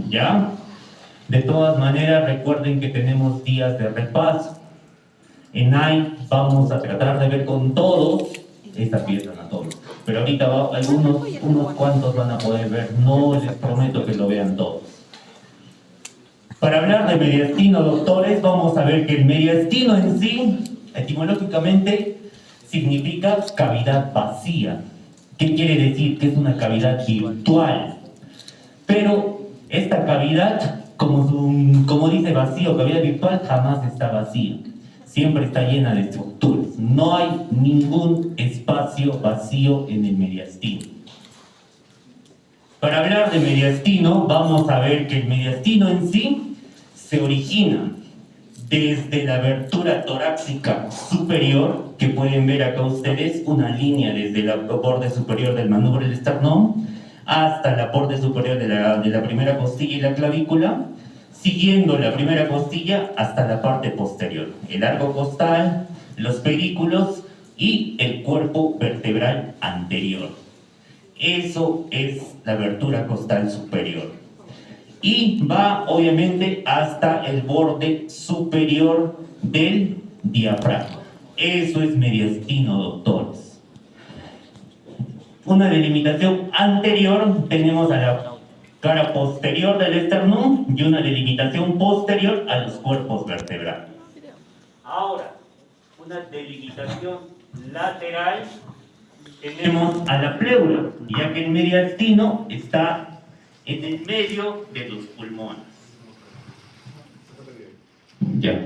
¿Ya? De todas maneras, recuerden que tenemos días de repaso. En AI vamos a tratar de ver con todos esta pieza anatómica. Pero ahorita unos cuantos van a poder ver, no les prometo que lo vean todos. Para hablar de mediastino, doctores, vamos a ver que el mediastino en sí, etimológicamente, significa cavidad vacía. ¿Qué quiere decir? Que es una cavidad virtual. Pero esta cavidad, como dice vacío, cavidad virtual, jamás está vacía. Siempre está llena de estructuras. No hay ningún espacio vacío en el mediastino. Para hablar de mediastino, vamos a ver que el mediastino en sí se origina desde la abertura torácica superior, que pueden ver acá ustedes, una línea desde el borde superior del manubrio del esternón hasta el borde superior de la primera costilla y la clavícula, siguiendo la primera costilla hasta la parte posterior, el arco costal, los pedículos y el cuerpo vertebral anterior. Eso es la abertura costal superior. Y va obviamente hasta el borde superior del diafragma. Eso es mediastino, doctores. Una delimitación anterior tenemos a la cara posterior del esternón y una delimitación posterior a los cuerpos vertebrales. Ahora, una delimitación lateral tenemos a la pleura, ya que el mediastino está en el medio de los pulmones. Ya.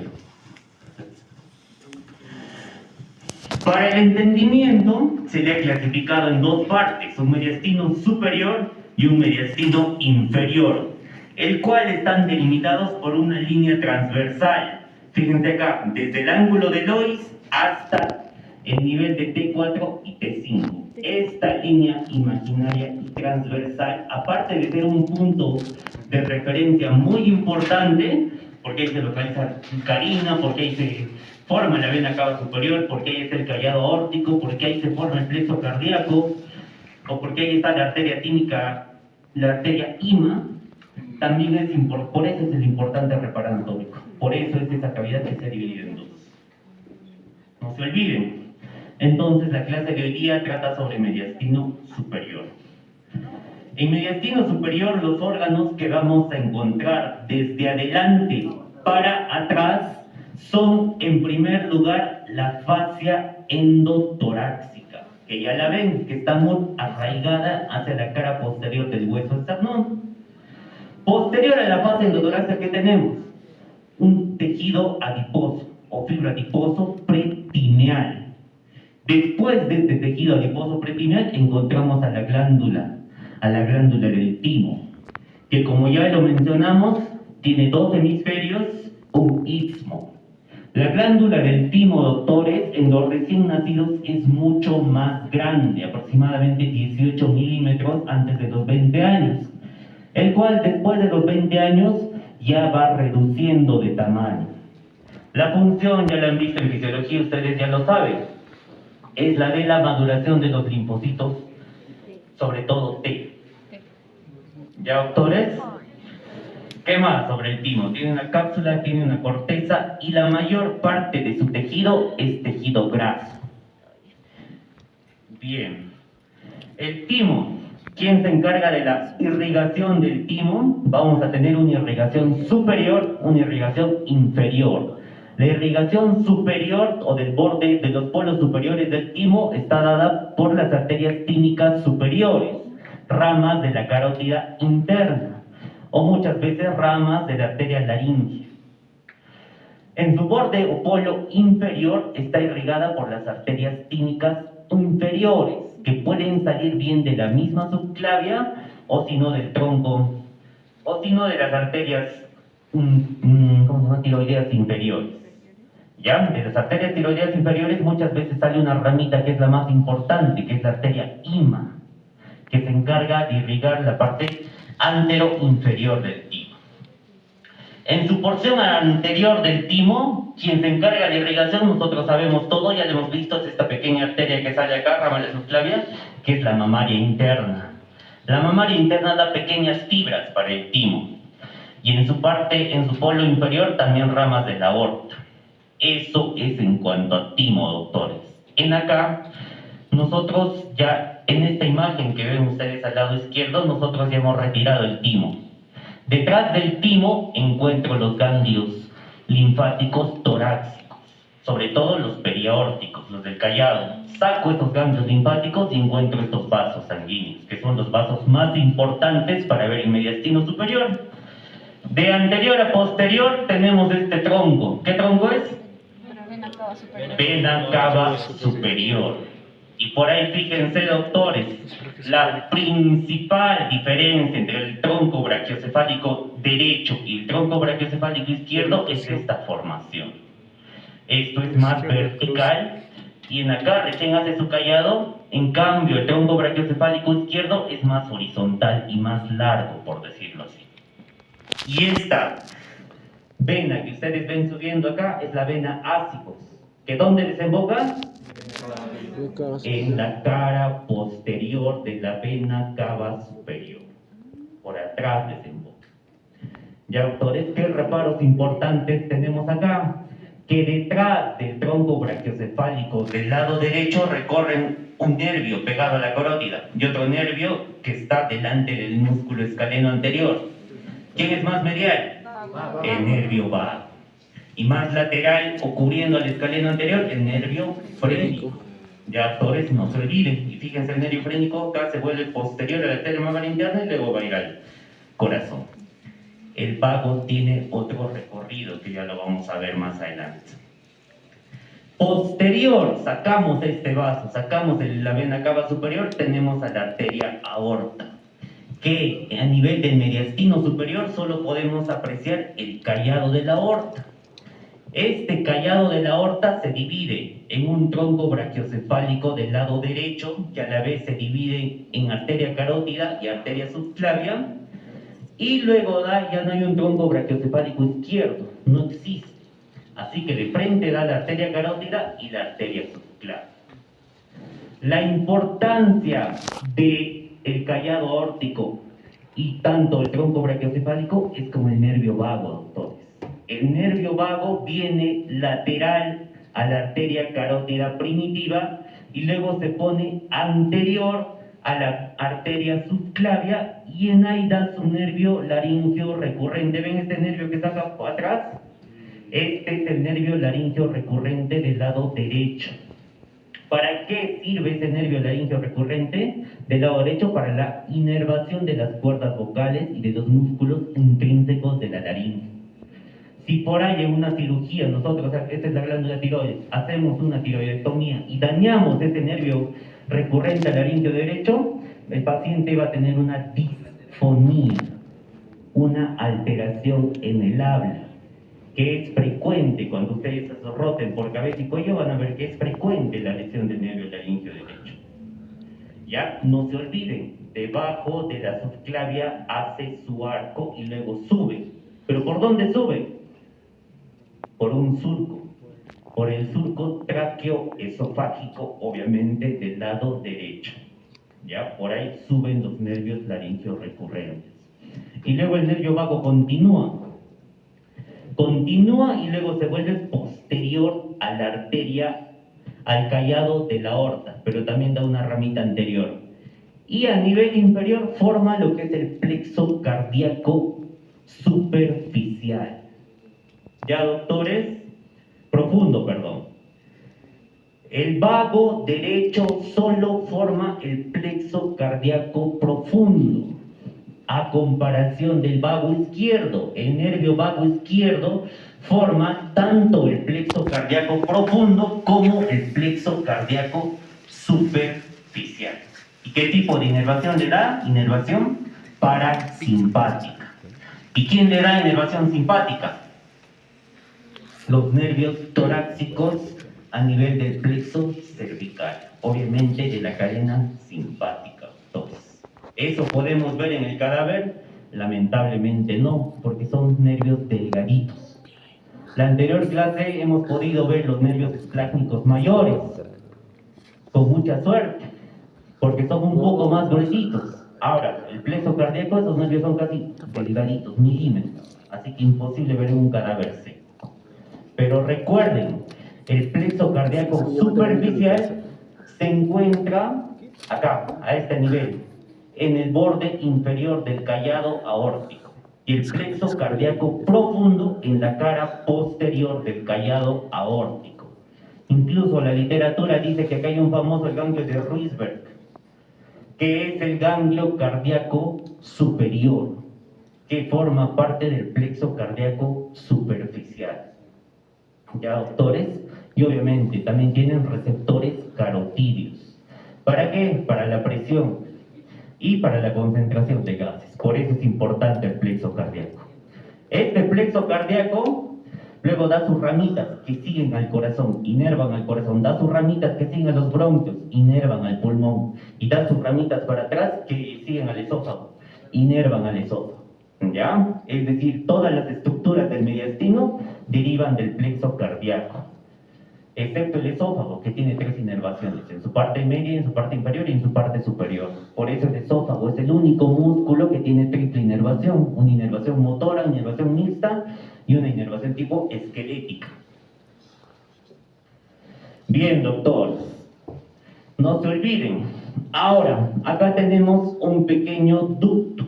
Para el entendimiento sería clasificado en dos partes, un mediastino superior y un mediastino inferior, el cual están delimitados por una línea transversal. Fíjense acá, desde el ángulo de Lois hasta el nivel de T4 y T5. Esta línea imaginaria y transversal, aparte de ser un punto de referencia muy importante, porque ahí se localiza carina, porque ahí se forma la vena cava superior, porque ahí está el callado aórtico, porque ahí se forma el plexo cardíaco, o porque ahí está la arteria tímica, la arteria ima, también es por eso es el importante reparar anatómico. Por eso es esa cavidad que se ha dividido en dos. No se olviden. Entonces la clase de hoy día trata sobre mediastino superior. En mediastino superior los órganos que vamos a encontrar desde adelante para atrás son en primer lugar la fascia endotorácica, que ya la ven, que está muy arraigada hacia la cara posterior del hueso esternón. Posterior a la fascia endotorácica, ¿qué tenemos? Un tejido adiposo o fibro adiposo prepineal. Después de este tejido adiposo prepineal encontramos a la glándula del timo, que como ya lo mencionamos, tiene dos hemisferios, un istmo. La glándula del timo, doctores, en los recién nacidos es mucho más grande, aproximadamente 18 milímetros antes de los 20 años, el cual después de los 20 años ya va reduciendo de tamaño. La función ya la han visto en fisiología, ustedes ya lo saben, es la de la maduración de los linfocitos, sobre todo T. ¿Ya, doctores? ¿Qué más sobre el timo? Tiene una cápsula, tiene una corteza y la mayor parte de su tejido es tejido graso. Bien. El timo, ¿quién se encarga de la irrigación del timo? Vamos a tener una irrigación superior, una irrigación inferior. La irrigación superior o del borde de los polos superiores del timo está dada por las arterias tímicas superiores, ramas de la carótida interna, o muchas veces ramas de la arteria laringea. En su borde o polo inferior está irrigada por las arterias tímicas inferiores, que pueden salir bien de la misma subclavia, o si no del tronco, o si no de las arterias tiroideas inferiores. ¿Ya? De las arterias tiroideas inferiores muchas veces sale una ramita que es la más importante, que es la arteria ima, que se encarga de irrigar la parte antero-inferior del timo. En su porción anterior del timo, quien se encarga de irrigación, nosotros sabemos todo, ya lo hemos visto, es esta pequeña arteria que sale acá, rama de la subclavia, que es la mamaria interna. La mamaria interna da pequeñas fibras para el timo. y en su polo inferior también ramas de la aorta. Eso es en cuanto a timo, doctores. En acá, nosotros ya, en esta imagen que ven ustedes al lado izquierdo, nosotros ya hemos retirado el timo. Detrás del timo encuentro los ganglios linfáticos torácicos, sobre todo los periaórticos, los del callado. Saco estos ganglios linfáticos y encuentro estos vasos sanguíneos, que son los vasos más importantes para ver el mediastino superior. De anterior a posterior tenemos este tronco. ¿Qué tronco es? Vena cava superior. Vena cava superior. Y por ahí fíjense, doctores, la principal diferencia entre el tronco brachiocefálico derecho y el tronco brachiocefálico izquierdo es esta formación. Esto es más vertical y en acá recién hace su callado, en cambio el tronco brachiocefálico izquierdo es más horizontal y más largo, por decirlo así. Y esta vena que ustedes ven subiendo acá es la vena ácicos, que ¿dónde desemboca? En la cara posterior de la vena cava superior, por atrás desemboca. Ya, doctores, ¿qué reparos importantes tenemos acá? Que detrás del tronco brachiocefálico del lado derecho recorren un nervio pegado a la carótida y otro nervio que está delante del músculo escaleno anterior. ¿Quién es más medial? El nervio vago. Y más lateral, ocurriendo al escaleno anterior, el nervio frénico. Ya, doctores, no se olviden. Y fíjense, el nervio frénico acá se vuelve posterior a la arteria mamária interna y luego va a ir al corazón. El vago tiene otro recorrido que ya lo vamos a ver más adelante. Posterior, sacamos este vaso, sacamos la vena cava superior, tenemos a la arteria aorta, que a nivel del mediastino superior solo podemos apreciar el callado de la aorta. Este callado de la aorta se divide en un tronco brachiocefálico del lado derecho, que a la vez se divide en arteria carótida y arteria subclavia, y luego ya no hay un tronco brachiocefálico izquierdo, no existe. Así que de frente da la arteria carótida y la arteria subclavia. La importancia del callado aórtico y tanto el tronco brachiocefálico es como el nervio vago, doctores. El nervio vago viene lateral a la arteria carótida primitiva y luego se pone anterior a la arteria subclavia y en ahí da su nervio laríngeo recurrente. ¿Ven este nervio que está acá atrás? Este es el nervio laríngeo recurrente del lado derecho. ¿Para qué sirve ese nervio laríngeo recurrente del lado derecho? Para la inervación de las cuerdas vocales y de los músculos intrínsecos de la laringe. Si por ahí en una cirugía nosotros, esta es la glándula tiroides, hacemos una tiroidectomía y dañamos ese nervio recurrente al laríngeo derecho, el paciente va a tener una disfonía, una alteración en el habla, que es frecuente. Cuando ustedes se roten por cabeza y cuello van a ver que es frecuente la lesión del nervio laríngeo derecho. Ya, no se olviden, debajo de la subclavia hace su arco y luego sube. ¿Pero por dónde sube? Por un surco, por el surco tráqueo-esofágico, obviamente del lado derecho. Ya, por ahí suben los nervios laríngeos recurrentes. Y luego el nervio vago continúa y luego se vuelve posterior a la arteria, al callado de la aorta, pero también da una ramita anterior. Y a nivel inferior forma lo que es el plexo cardíaco superficial. Ya, doctores, profundo, perdón. El vago derecho solo forma el plexo cardíaco profundo, a comparación del vago izquierdo. El nervio vago izquierdo forma tanto el plexo cardíaco profundo como el plexo cardíaco superficial. ¿Y qué tipo de inervación le da? Inervación parasimpática. ¿Y quién le da inervación simpática? Los nervios torácicos a nivel del plexo cervical, obviamente de la cadena simpática. Entonces, ¿eso podemos ver en el cadáver? Lamentablemente no, porque son nervios delgaditos. La anterior clase hemos podido ver los nervios esplácnicos mayores, con mucha suerte, porque son un poco más gruesitos. Ahora, el plexo cardíaco, esos nervios son casi delgaditos, milímetros, así que imposible ver en un cadáver seco. Pero recuerden, el plexo cardíaco superficial se encuentra acá, a este nivel, en el borde inferior del callado aórtico, y el plexo cardíaco profundo en la cara posterior del callado aórtico. Incluso la literatura dice que acá hay un famoso ganglio de Ruysberg, que es el ganglio cardíaco superior, que forma parte del plexo cardíaco superficial. ¿Ya, doctores? Y obviamente también tienen receptores carotídeos. ¿Para qué? Para la presión y para la concentración de gases. Por eso es importante el plexo cardíaco. Este plexo cardíaco luego da sus ramitas que siguen al corazón, inervan al corazón, da sus ramitas que siguen a los bronquios, inervan al pulmón, y da sus ramitas para atrás que siguen al esófago, inervan al esófago. ¿Ya? Es decir, todas las estructuras del mediastino derivan del plexo cardíaco, excepto el esófago, que tiene 3 inervaciones, en su parte media, en su parte inferior y en su parte superior. Por eso el esófago es el único músculo que tiene triple inervación, una inervación motora, una inervación mixta y una inervación tipo esquelética. Bien, doctores, no se olviden. Ahora, acá tenemos un pequeño ductus,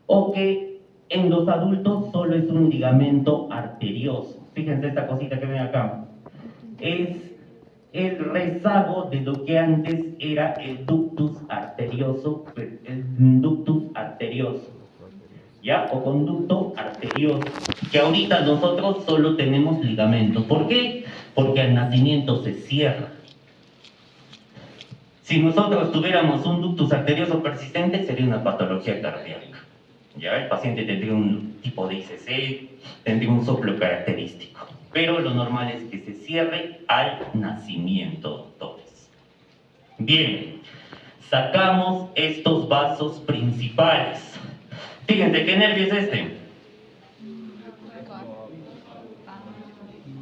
o que en los adultos solo es un ligamento arterioso. Fíjense esta cosita que ven acá. Es el rezago de lo que antes era el ductus arterioso, ¿ya? O conducto arterioso, que ahorita nosotros solo tenemos ligamento. ¿Por qué? Porque al nacimiento se cierra. Si nosotros tuviéramos un ductus arterioso persistente, sería una patología cardíaca. Ya el paciente tendría un tipo de ICC, tendría un soplo característico. Pero lo normal es que se cierre al nacimiento, doctores. Bien, sacamos estos vasos principales. Fíjense, ¿qué nervio es este?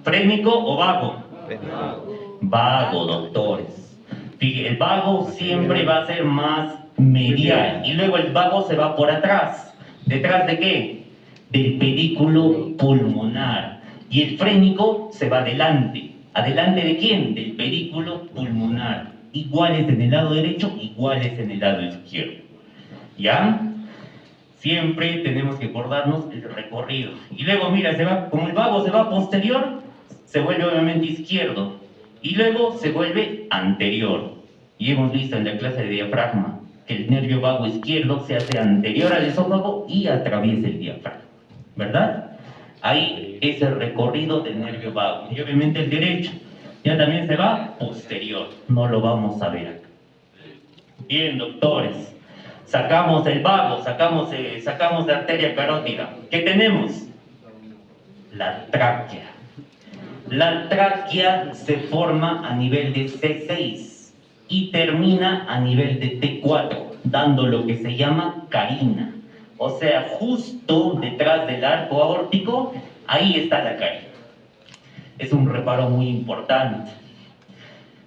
¿Frénico o vago? Vago, doctores. Fíjense, el vago siempre va a ser más medial, y luego el vago se va por atrás. ¿Detrás de qué? Del pedículo pulmonar. Y el frénico se va adelante. ¿Adelante de quién? Del pedículo pulmonar. Iguales en el lado derecho, iguales en el lado izquierdo. ¿Ya? Siempre tenemos que acordarnos el recorrido. Y luego, mira, como el vago se va posterior, se vuelve obviamente izquierdo. Y luego se vuelve anterior. Y hemos visto en la clase de diafragma que el nervio vago izquierdo se hace anterior al esófago y atraviesa el diafragma. ¿Verdad? Ahí es el recorrido del nervio vago. Y obviamente el derecho ya también se va posterior. No lo vamos a ver acá. Bien, doctores. Sacamos el vago, sacamos la arteria carótida. ¿Qué tenemos? La tráquea. La tráquea se forma a nivel de C6 y termina a nivel de T4, dando lo que se llama carina. O sea, justo detrás del arco aórtico, ahí está la carina. Es un reparo muy importante.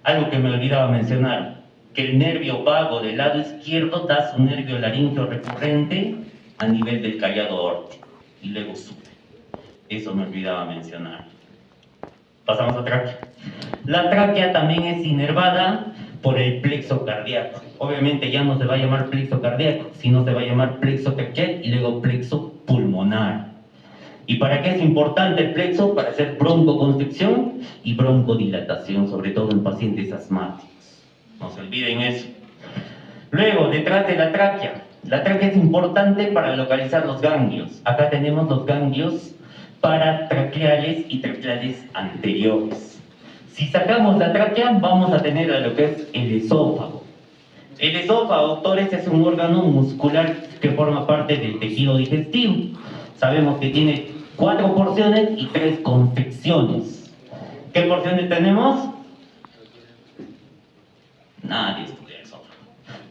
Algo que me olvidaba mencionar, que el nervio vago del lado izquierdo da su nervio laríngeo recurrente a nivel del callado aórtico y luego sube. Eso me olvidaba mencionar. Pasamos a tráquea. La tráquea también es inervada por el plexo cardíaco. Obviamente ya no se va a llamar plexo cardíaco, sino se va a llamar plexo traqueal y luego plexo pulmonar. ¿Y para qué es importante el plexo? Para hacer broncoconstricción y broncodilatación, sobre todo en pacientes asmáticos. No se olviden eso. Luego, detrás de la tráquea es importante para localizar los ganglios. Acá tenemos los ganglios paratraqueales y traqueales anteriores. Si sacamos la tráquea, vamos a tener a lo que es el esófago. El esófago, doctores, es un órgano muscular que forma parte del tejido digestivo. Sabemos que tiene 4 porciones y 3 constricciones. ¿Qué porciones tenemos? Nadie estudia el esófago.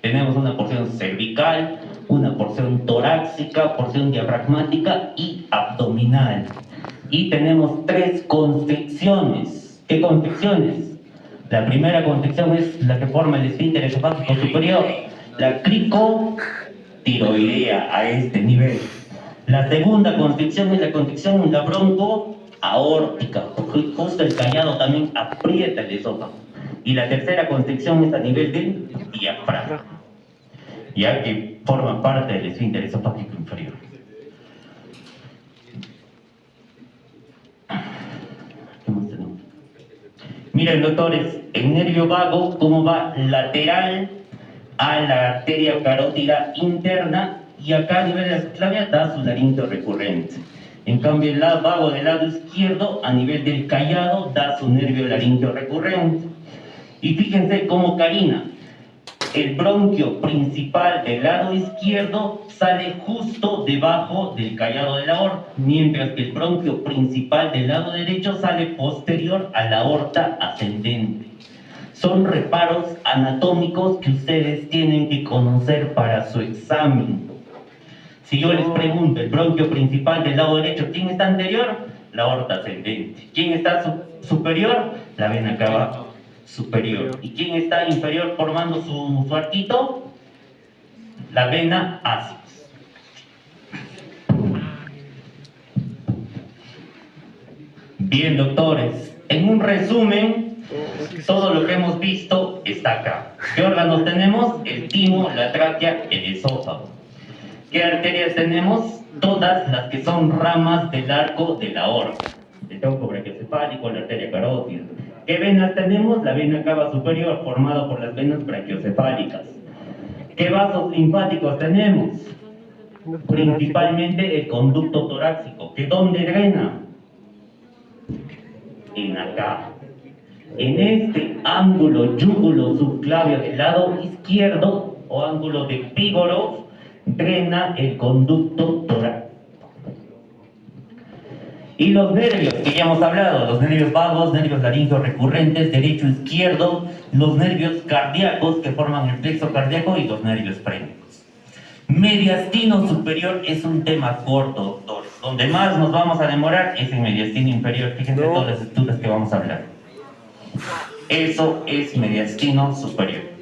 Tenemos una porción cervical, una porción torácica, porción diafragmática y abdominal. Y tenemos 3 constricciones. ¿Qué constricciones? La primera constricción es la que forma el esfínter esofágico superior, la tiroidea a este nivel. La segunda constricción es la constricción en la broncoaórtica, porque justo el callado también aprieta el esófago. Y la tercera constricción es a nivel del diafragma, ya que forma parte del esfínter esofágico inferior. ¿Qué más tenemos? Miren, doctores, el nervio vago, cómo va lateral a la arteria carótida interna, y acá a nivel de la subclavia da su laringe recurrente. En cambio, el lado vago del lado izquierdo, a nivel del callado, da su nervio laringeo recurrente. Y fíjense cómo Karina, el bronquio principal del lado izquierdo sale justo debajo del callado de la aorta, mientras que el bronquio principal del lado derecho sale posterior a la aorta ascendente. Son reparos anatómicos que ustedes tienen que conocer para su examen. Si yo les pregunto, el bronquio principal del lado derecho, ¿quién está anterior? La aorta ascendente. ¿Quién está superior? La vena cava superior. ¿Y quién está inferior formando su arquito? La vena ácidos. Bien, doctores, en un resumen, todo lo que hemos visto está acá. ¿Qué órganos tenemos? El timo, la tráquea, el esófago. ¿Qué arterias tenemos? Todas las que son ramas del arco de la aorta. El tronco brachiocefálico, la arteria carótida. ¿Qué venas tenemos? La vena cava superior, formada por las venas brachiocefálicas. ¿Qué vasos linfáticos tenemos? Principalmente el conducto torácico. ¿Que dónde drena? En acá. En este ángulo yúgulo subclavio del lado izquierdo, o ángulo de Pígoro, drena el conducto torácico. Y los nervios que ya hemos hablado, los nervios vagos, nervios laringeos recurrentes, derecho, izquierdo, los nervios cardíacos que forman el plexo cardíaco y los nervios frénicos. Mediastino superior es un tema corto, doctores. Donde más nos vamos a demorar es en mediastino inferior. Fíjense todas las estructuras que vamos a hablar. Eso es mediastino superior.